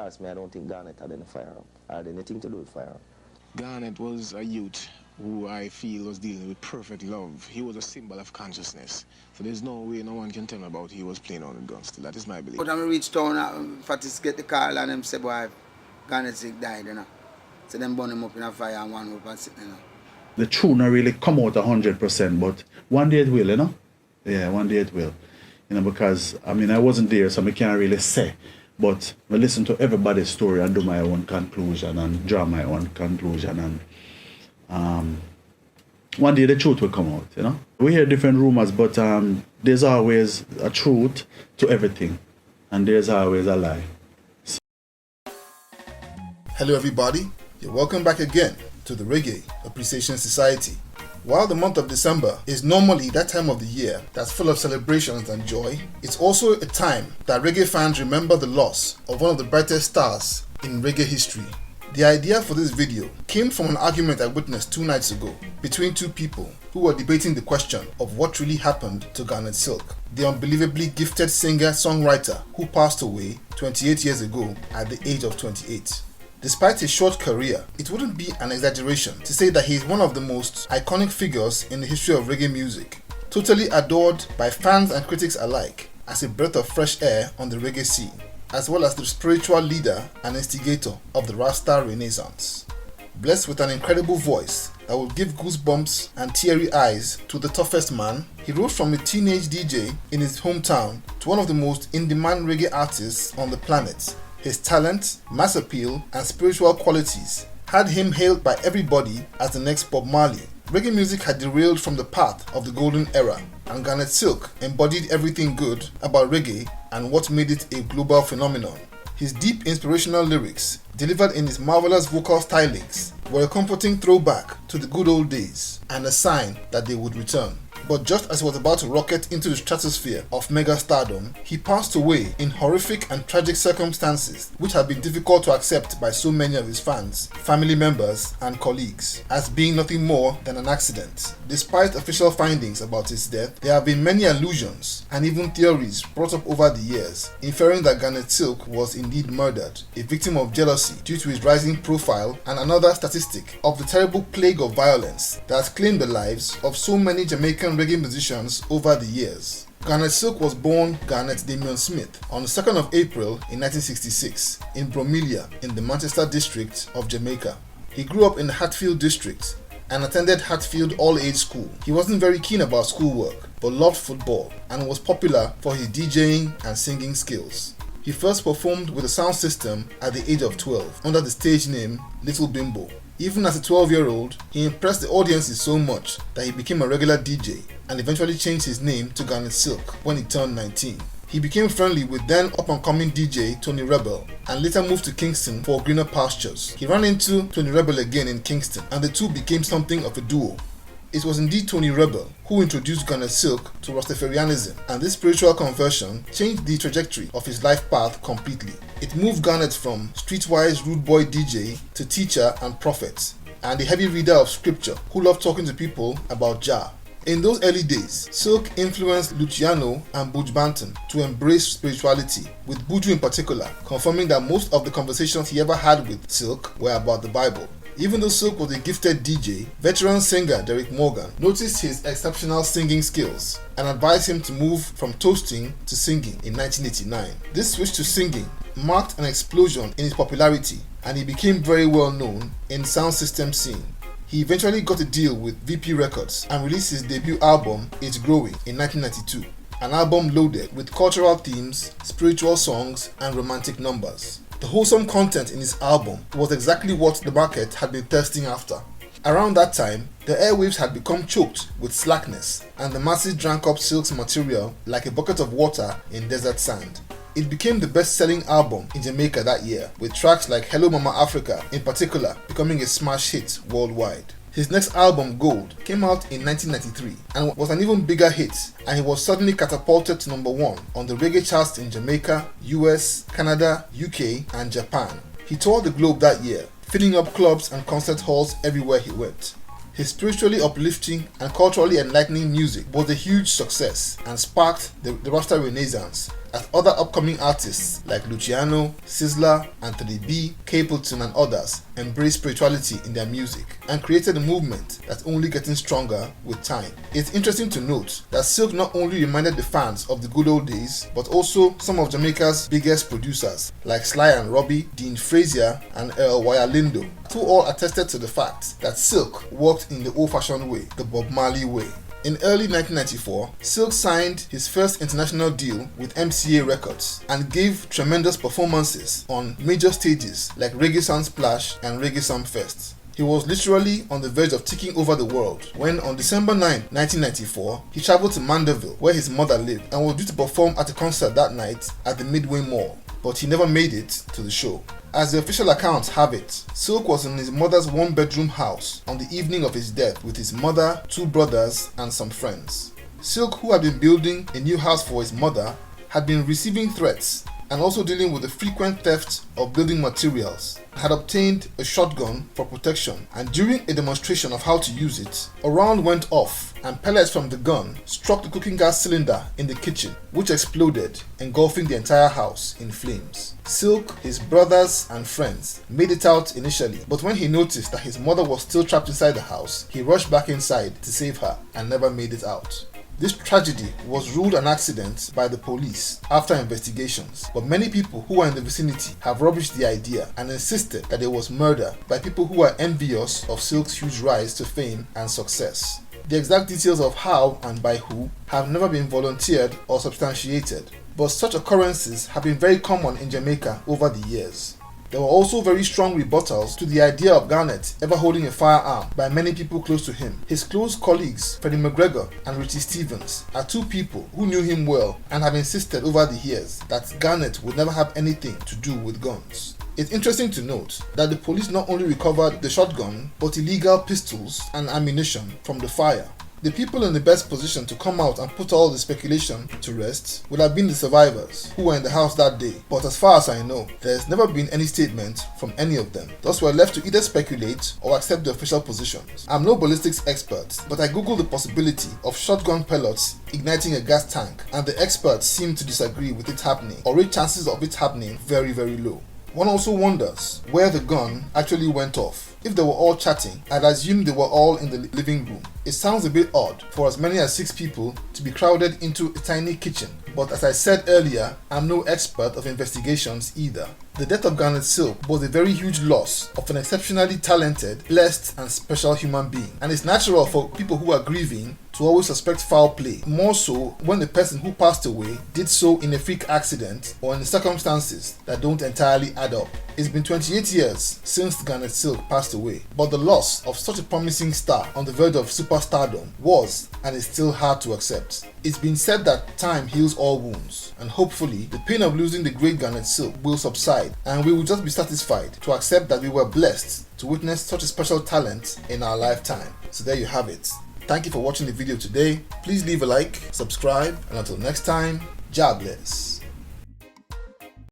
ask me, I don't think Garnet had any firearm. I had anything to do with firearm. Garnet was a youth who I feel was dealing with perfect love. He was a symbol of consciousness. So there's no way no one can tell me about he was playing on with guns. Still, that is my belief. But I reached town, Fatis get the call and them say, boy, Garnet Silk died, you know. So them burn him up in a fire and one up and sit, you know. The truth not really come out 100%, but one day it will, you know? Yeah, one day it will. You know, because, I mean, I wasn't there, so I can't really say. But I listen to everybody's story and do my own conclusion and draw my own conclusion. And one day the truth will come out, you know. We hear different rumors, but there's always a truth to everything. And there's always a lie. Hello everybody, you're welcome back again to the Reggae Appreciation Society. While the month of December is normally that time of the year that's full of celebrations and joy, it's also a time that reggae fans remember the loss of one of the brightest stars in reggae history. The idea for this video came from an argument I witnessed 2 nights ago between two people who were debating the question of what really happened to Garnet Silk, the unbelievably gifted singer-songwriter who passed away 28 years ago at the age of 28. Despite his short career, it wouldn't be an exaggeration to say that he is one of the most iconic figures in the history of reggae music, totally adored by fans and critics alike as a breath of fresh air on the reggae scene, as well as the spiritual leader and instigator of the Rasta Renaissance. Blessed with an incredible voice that would give goosebumps and teary eyes to the toughest man, he rose from a teenage DJ in his hometown to one of the most in-demand reggae artists on the planet. His talent, mass appeal, and spiritual qualities had him hailed by everybody as the next Bob Marley. Reggae music had derailed from the path of the golden era, and Garnet Silk embodied everything good about reggae and what made it a global phenomenon. His deep inspirational lyrics, delivered in his marvelous vocal stylings, were a comforting throwback to the good old days and a sign that they would return. But just as he was about to rocket into the stratosphere of mega stardom, he passed away in horrific and tragic circumstances which have been difficult to accept by so many of his fans, family members, and colleagues, as being nothing more than an accident. Despite official findings about his death, there have been many allusions and even theories brought up over the years, inferring that Garnet Silk was indeed murdered, a victim of jealousy due to his rising profile, and another statistic of the terrible plague of violence that has claimed the lives of so many Jamaican reggae musicians over the years. Garnet Silk was born Garnet Damian Smith on the 2nd of April in 1966 in Bromelia in the Manchester district of Jamaica. He grew up in the Hatfield district and attended Hatfield All-Age School. He wasn't very keen about schoolwork but loved football and was popular for his DJing and singing skills. He first performed with a sound system at the age of 12 under the stage name Little Bimbo. Even as a 12-year-old, he impressed the audiences so much that he became a regular DJ and eventually changed his name to Garnet Silk when he turned 19. He became friendly with then up-and-coming DJ Tony Rebel and later moved to Kingston for greener pastures. He ran into Tony Rebel again in Kingston and the two became something of a duo. It was indeed Tony Rebel who introduced Garnet Silk to Rastafarianism, and this spiritual conversion changed the trajectory of his life path completely. It moved Garnet from streetwise rude boy DJ to teacher and prophet, and a heavy reader of scripture who loved talking to people about Jah. In those early days, Silk influenced Luciano and Buju Banton to embrace spirituality, with Buju in particular confirming that most of the conversations he ever had with Silk were about the Bible. Even though Silk was a gifted DJ, veteran singer Derek Morgan noticed his exceptional singing skills and advised him to move from toasting to singing in 1989. This switch to singing marked an explosion in his popularity, and he became very well known in the sound system scene. He eventually got a deal with VP Records and released his debut album It's Growing in 1992, an album loaded with cultural themes, spiritual songs, and romantic numbers. The wholesome content in his album was exactly what the market had been thirsting after. Around that time, the airwaves had become choked with slackness, and the masses drank up Silk's material like a bucket of water in desert sand. It became the best-selling album in Jamaica that year, with tracks like Hello Mama Africa in particular becoming a smash hit worldwide. His next album, Gold, came out in 1993 and was an even bigger hit, and he was suddenly catapulted to #1 on the reggae charts in Jamaica, US, Canada, UK, and Japan. He toured the globe that year, filling up clubs and concert halls everywhere he went. His spiritually uplifting and culturally enlightening music was a huge success and sparked the Rasta Renaissance as other upcoming artists like Luciano, Sizzla, Anthony B, Capleton and others embraced spirituality in their music and created a movement that's only getting stronger with time. It's interesting to note that Silk not only reminded the fans of the good old days, but also some of Jamaica's biggest producers like Sly and Robbie, Dean Frazier and Earl Lindo, who all attested to the fact that Silk worked in the old-fashioned way, the Bob Marley way. In early 1994, Silk signed his first international deal with MCA Records and gave tremendous performances on major stages like Reggae Sound Splash and Reggae Sound Fest. He was literally on the verge of taking over the world when on December 9, 1994, he traveled to Mandeville where his mother lived and was due to perform at a concert that night at the Midway Mall, but he never made it to the show. As the official accounts have it, Silk was in his mother's one-bedroom house on the evening of his death with his mother, 2 brothers and some friends. Silk, who had been building a new house for his mother, had been receiving threats and also dealing with the frequent theft of building materials, had obtained a shotgun for protection, and during a demonstration of how to use it, a round went off and pellets from the gun struck the cooking gas cylinder in the kitchen, which exploded, engulfing the entire house in flames. Silk, his brothers and friends made it out initially, but when he noticed that his mother was still trapped inside the house, he rushed back inside to save her and never made it out. This tragedy was ruled an accident by the police after investigations, but many people who were in the vicinity have rubbished the idea and insisted that it was murder by people who are envious of Silk's huge rise to fame and success. The exact details of how and by who have never been volunteered or substantiated, but such occurrences have been very common in Jamaica over the years. There were also very strong rebuttals to the idea of Garnet ever holding a firearm by many people close to him. His close colleagues, Freddie McGregor and Richie Stephens, are 2 people who knew him well and have insisted over the years that Garnet would never have anything to do with guns. It's interesting to note that the police not only recovered the shotgun, but illegal pistols and ammunition from the fire. The people in the best position to come out and put all the speculation to rest would have been the survivors who were in the house that day, but as far as I know, there has never been any statement from any of them. Thus we're left to either speculate or accept the official positions. I'm no ballistics expert, but I googled the possibility of shotgun pellets igniting a gas tank, and the experts seem to disagree with it happening, or rate chances of it happening very, very low. One also wonders where the gun actually went off. If they were all chatting, I'd assume they were all in the living room. It sounds a bit odd for as many as 6 people to be crowded into a tiny kitchen, but as I said earlier, I'm no expert of investigations either. The death of Garnet Silk was a very huge loss of an exceptionally talented, blessed and special human being, and it's natural for people who are grieving to always suspect foul play, more so when the person who passed away did so in a freak accident or in circumstances that don't entirely add up. It's been 28 years since Garnet Silk passed away, but the loss of such a promising star on the verge of superstardom was and is still hard to accept. It's been said that time heals all wounds, and hopefully the pain of losing the great Garnet Silk will subside and we will just be satisfied to accept that we were blessed to witness such a special talent in our lifetime. So there you have it. Thank you for watching the video today. Please leave a like, subscribe, and until next time, God bless.